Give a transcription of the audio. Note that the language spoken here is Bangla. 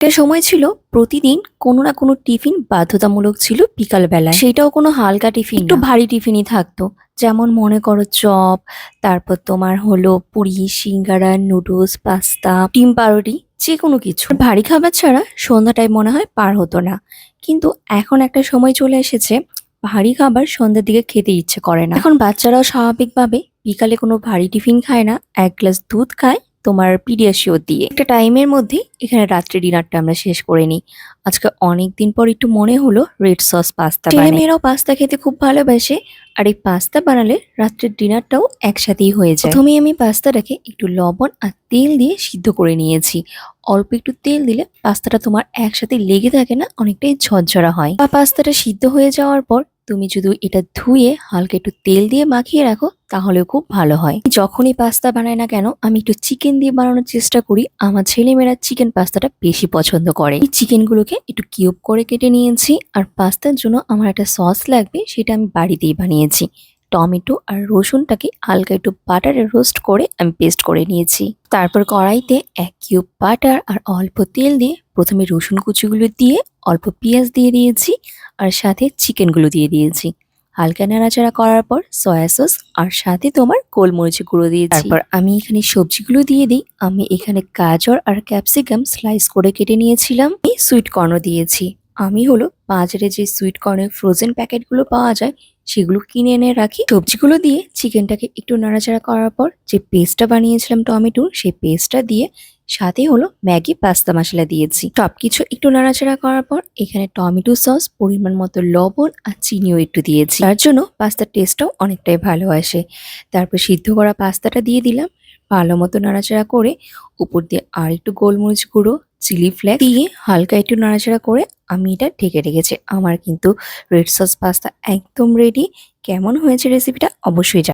একটা সময় ছিল প্রতিদিন কোনো না কোনো টিফিন বাধ্যতামূলক ছিল বিকাল বেলায়। সেটাও কোনো হালকা টিফিন একটু ভারী টিফিনই থাকতো। যেমন মনে করো চপ, তারপর তোমার হলো পুরি, সিঙ্গারা, নুডলস, পাস্তা, ডিম পাউরুটি, যে কোনো কিছু। ভারী খাবার ছাড়া সন্ধ্যাটাই মনে হয় পার হতো না। কিন্তু এখন একটা সময় চলে এসেছে ভারী খাবার সন্ধ্যার দিকে খেতে ইচ্ছে করে না। এখন বাচ্চারাও স্বাভাবিকভাবে বিকালে কোনো ভারী টিফিন খায় না, এক গ্লাস দুধ খায় তোমার পিডিয়াশিওর দিয়ে। একটা টাইমের মধ্যে এখানে রাত্রে ডিনারটা আমরা শেষ করে নিই। আজকে অনেকদিন পর একটু মনে হলো রেড সস পাস্তা বানাই। ছেলেমেয়েরাও পাস্তা খেতে খুব ভালোবাসে, আর এই পাস্তা বানালে রাত্রের ডিনারটাও একসাথেই হয়ে যায়। প্রথমেই আমি পাস্তাটাকে একটু লবণ আর তেল দিয়ে সিদ্ধ করে নিয়েছি। অল্প একটু তেল দিলে পাস্তাটা তোমার একসাথে লেগে থাকে না, অনেকটাই ঝরঝরা হয়। বা পাস্তাটা সিদ্ধ হয়ে যাওয়ার পর তুমি যদি এটা ধুয়ে হালকা একটু তেল দিয়ে মাখিয়ে রাখো তাহলেও খুব ভালো হয়। যখনই পাস্তা বানাই না কেন আমি একটু চিকেন দিয়ে বানানোর চেষ্টা করি। আমার ছেলেমেয়েরা চিকেন পাস্তাটা বেশি পছন্দ করে। এই চিকেন গুলোকে একটু কিউব করে কেটে নিয়েছি, আর পাস্তার জন্য আমার একটা সস লাগবে, সেটা আমি বাড়িতেই বানিয়েছি। টমেটো আর রসুনটাকে হালকা একটু বাটারে রোস্ট করে আমি পেস্ট করে নিয়েছি। তারপর কড়াইতে এক কিউব বাটার আর অল্প তেল দিয়ে প্রথমে রসুন কুচিগুলো দিয়ে অল্প পেঁয়াজ দিয়ে দিয়েছি, আর সাথে চিকেনগুলো দিয়ে দিয়েছি। হালকা নাড়াচাড়া করার পর সয়া সস আর সাথে তোমার গোলমরিচের গুঁড়ো দিয়েছি। তারপর আমি এখানে সবজিগুলো দিয়ে দিই। আমি এখানে গাজর আর ক্যাপসিকাম স্লাইস করে কেটে নিয়েছিলাম। এই সুইট কর্নও দিয়েছি। আমি হলো বাজারে যে সুইট কর্নের ফ্রোজেন প্যাকেটগুলো পাওয়া যায় সেগুলো কিনে এনে রাখি। সবজিগুলো দিয়ে চিকেনটাকে একটু নাড়াচাড়া করার পর যে পেস্টটা বানিয়েছিলাম টমেটোর, সেই পেস্টটা দিয়ে সাথে হলো ম্যাগি পাস্তা মশলা দিয়েছি। সবকিছু একটু নাড়াচাড়া করার পর এখানে টমেটো সস, পরিমাণ মতো লবণ আর চিনিও একটু দিয়েছি। তার জন্য পাস্তার টেস্টটাও অনেকটাই ভালো আসে। তারপর সিদ্ধ করা পাস্তাটা দিয়ে দিলাম, ভালো মতো নাড়াচাড়া করে উপর দিয়ে আর একটু গোলমরিচ গুঁড়ো, চিলি ফ্লেক্স দিয়ে হালকা একটু নাড়াচাড়া করে আমি এটা ঢেকে রেখেছি। আমার কিন্তু রেড সস পাস্তা একদম রেডি। কেমন হয়েছে রেসিপিটা অবশ্যই